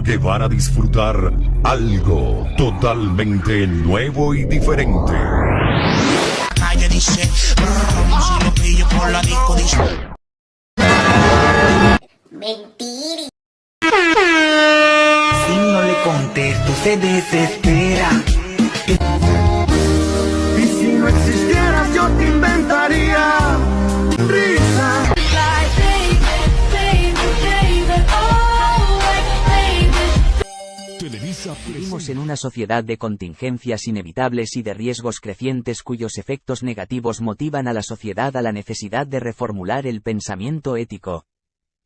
porque van a disfrutar algo totalmente nuevo y diferente. Calle dice, si lo pillo por la disco dice. Mentira. Si no le contesto se desespera. Y si no existieras yo te inventaría risa. Vivimos en una sociedad de contingencias inevitables y de riesgos crecientes cuyos efectos negativos motivan a la sociedad a la necesidad de reformular el pensamiento ético.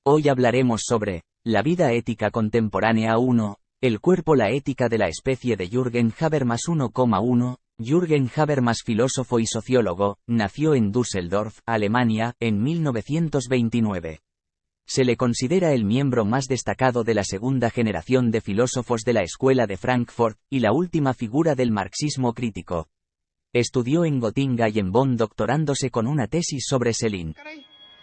Hoy hablaremos sobre la vida ética contemporánea 1, el cuerpo, la ética de la especie de Jürgen Habermas 1,1. Jürgen Habermas, filósofo y sociólogo, nació en Düsseldorf, Alemania, en 1929. Se le considera el miembro más destacado de la segunda generación de filósofos de la Escuela de Frankfurt, y la última figura del marxismo crítico. Estudió en Gotinga y en Bonn, doctorándose con una tesis sobre Schelling.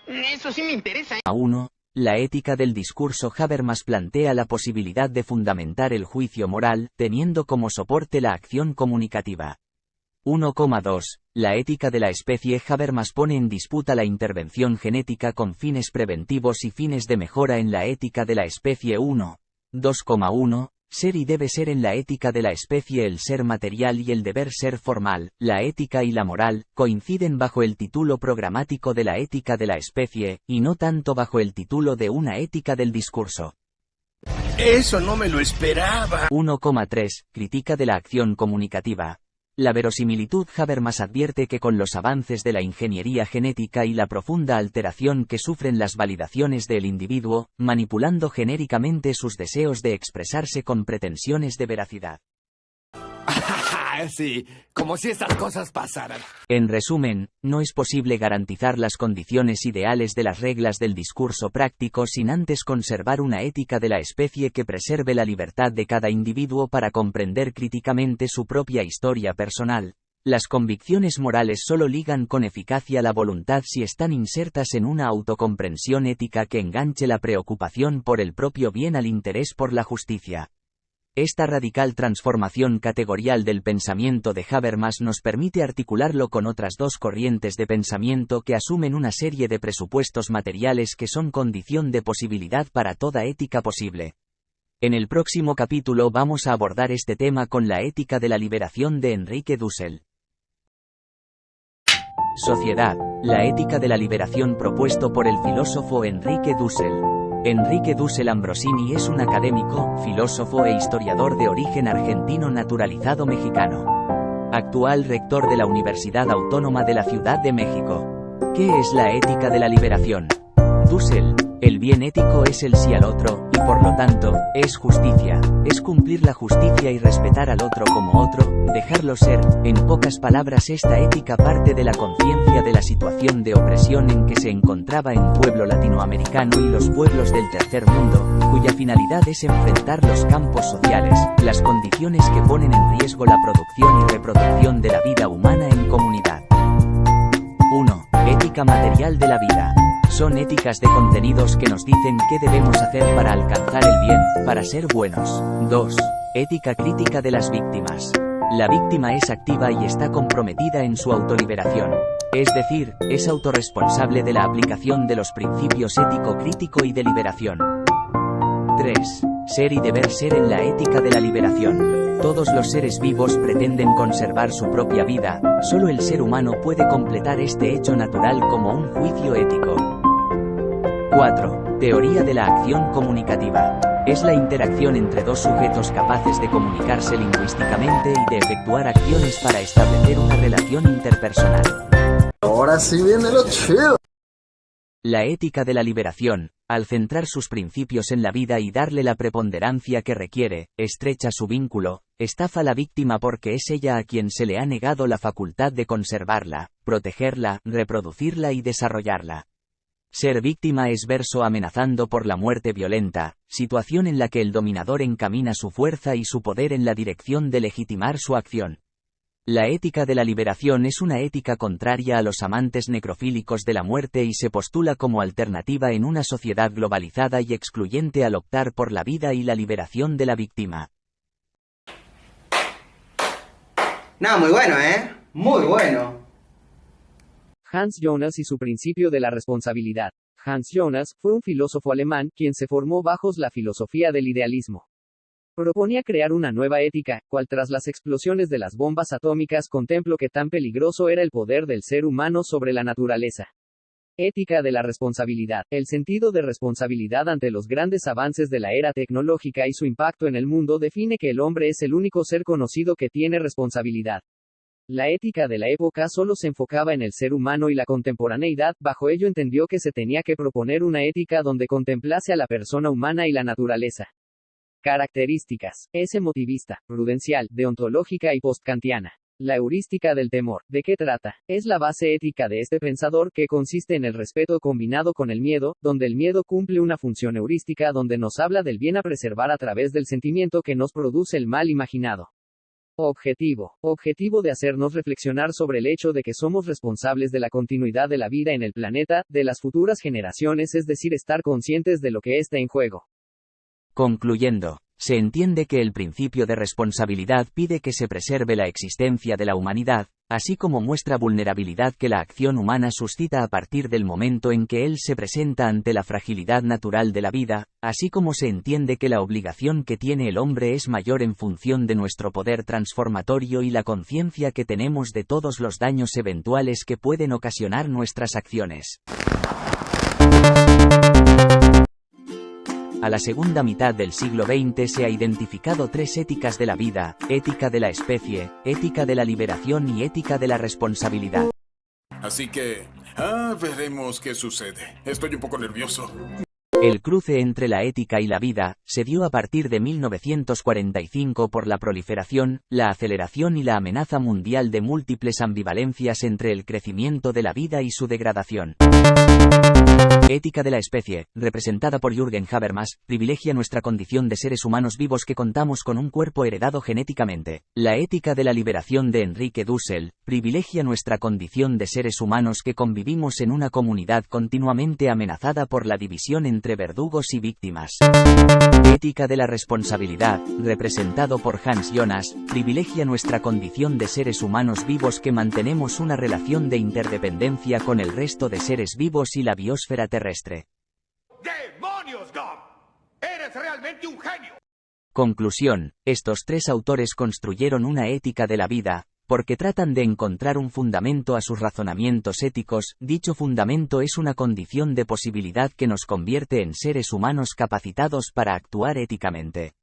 Eso sí me interesa. 1. La ética del discurso. Habermas plantea la posibilidad de fundamentar el juicio moral, teniendo como soporte la acción comunicativa. 1,2. La ética de la especie. Habermas pone en disputa la intervención genética con fines preventivos y fines de mejora en la ética de la especie. 1. 2,1. Ser y debe ser. En la ética de la especie el ser material y el deber ser formal, la ética y la moral, coinciden bajo el título programático de la ética de la especie, y no tanto bajo el título de una ética del discurso. Eso no me lo esperaba. 1,3. Crítica de la acción comunicativa. La verosimilitud. Habermas advierte que con los avances de la ingeniería genética y la profunda alteración que sufren las validaciones del individuo, manipulando genéricamente sus deseos de expresarse con pretensiones de veracidad. Sí, como si estas cosas pasaran. En resumen, no es posible garantizar las condiciones ideales de las reglas del discurso práctico sin antes conservar una ética de la especie que preserve la libertad de cada individuo para comprender críticamente su propia historia personal. Las convicciones morales solo ligan con eficacia la voluntad si están insertas en una autocomprensión ética que enganche la preocupación por el propio bien al interés por la justicia. Esta radical transformación categorial del pensamiento de Habermas nos permite articularlo con otras dos corrientes de pensamiento que asumen una serie de presupuestos materiales que son condición de posibilidad para toda ética posible. En el próximo capítulo vamos a abordar este tema con la ética de la liberación de Enrique Dussel. Sociedad. La ética de la liberación propuesto por el filósofo Enrique Dussel. Enrique Dussel Ambrosini es un académico, filósofo e historiador de origen argentino naturalizado mexicano. Actual rector de la Universidad Autónoma de la Ciudad de México. ¿Qué es la ética de la liberación? Dussel. El bien ético es el sí al otro, y por lo tanto, es justicia, es cumplir la justicia y respetar al otro como otro, dejarlo ser. En pocas palabras, esta ética parte de la conciencia de la situación de opresión en que se encontraba el pueblo latinoamericano y los pueblos del tercer mundo, cuya finalidad es enfrentar los campos sociales, las condiciones que ponen en riesgo la producción y reproducción de la vida humana en comunidad. 1. Ética material de la vida. Son éticas de contenidos que nos dicen qué debemos hacer para alcanzar el bien, para ser buenos. 2. Ética crítica de las víctimas. La víctima es activa y está comprometida en su autoliberación. Es decir, es autorresponsable de la aplicación de los principios ético-crítico y de liberación. 3. Ser y deber ser en la ética de la liberación. Todos los seres vivos pretenden conservar su propia vida, solo el ser humano puede completar este hecho natural como un juicio ético. 4. Teoría de la acción comunicativa. Es la interacción entre dos sujetos capaces de comunicarse lingüísticamente y de efectuar acciones para establecer una relación interpersonal. Ahora sí viene lo chido. La ética de la liberación, al centrar sus principios en la vida y darle la preponderancia que requiere, estrecha su vínculo, estafa a la víctima porque es ella a quien se le ha negado la facultad de conservarla, protegerla, reproducirla y desarrollarla. Ser víctima es verso amenazando por la muerte violenta, situación en la que el dominador encamina su fuerza y su poder en la dirección de legitimar su acción. La ética de la liberación es una ética contraria a los amantes necrofílicos de la muerte y se postula como alternativa en una sociedad globalizada y excluyente al optar por la vida y la liberación de la víctima. No, muy bueno, ¿eh? Muy bueno. Hans Jonas y su principio de la responsabilidad. Hans Jonas fue un filósofo alemán, quien se formó bajo la filosofía del idealismo. Proponía crear una nueva ética, cual tras las explosiones de las bombas atómicas contempló que tan peligroso era el poder del ser humano sobre la naturaleza. Ética de la responsabilidad. El sentido de responsabilidad ante los grandes avances de la era tecnológica y su impacto en el mundo define que el hombre es el único ser conocido que tiene responsabilidad. La ética de la época solo se enfocaba en el ser humano y la contemporaneidad, bajo ello entendió que se tenía que proponer una ética donde contemplase a la persona humana y la naturaleza. Características. Es emotivista, prudencial, deontológica y postkantiana. La heurística del temor. ¿De qué trata? Es la base ética de este pensador que consiste en el respeto combinado con el miedo, donde el miedo cumple una función heurística donde nos habla del bien a preservar a través del sentimiento que nos produce el mal imaginado. Objetivo. Objetivo de hacernos reflexionar sobre el hecho de que somos responsables de la continuidad de la vida en el planeta, de las futuras generaciones, es decir, estar conscientes de lo que está en juego. Concluyendo, se entiende que el principio de responsabilidad pide que se preserve la existencia de la humanidad, así como muestra vulnerabilidad que la acción humana suscita a partir del momento en que él se presenta ante la fragilidad natural de la vida, así como se entiende que la obligación que tiene el hombre es mayor en función de nuestro poder transformatorio y la conciencia que tenemos de todos los daños eventuales que pueden ocasionar nuestras acciones. A la segunda mitad del siglo XX se ha identificado tres éticas de la vida: ética de la especie, ética de la liberación y ética de la responsabilidad. Así que, veremos qué sucede. Estoy un poco nervioso. El cruce entre la ética y la vida se dio a partir de 1945 por la proliferación, la aceleración y la amenaza mundial de múltiples ambivalencias entre el crecimiento de la vida y su degradación. Ética de la especie, representada por Jürgen Habermas, privilegia nuestra condición de seres humanos vivos que contamos con un cuerpo heredado genéticamente. La ética de la liberación de Enrique Dussel, privilegia nuestra condición de seres humanos que convivimos en una comunidad continuamente amenazada por la división entre verdugos y víctimas. Ética de la responsabilidad, representado por Hans Jonas, privilegia nuestra condición de seres humanos vivos que mantenemos una relación de interdependencia con el resto de seres vivos y la biosfera terrestre. ¡Demonios, Dom! ¡Eres realmente un genio! Conclusión: estos tres autores construyeron una ética de la vida, porque tratan de encontrar un fundamento a sus razonamientos éticos. Dicho fundamento es una condición de posibilidad que nos convierte en seres humanos capacitados para actuar éticamente.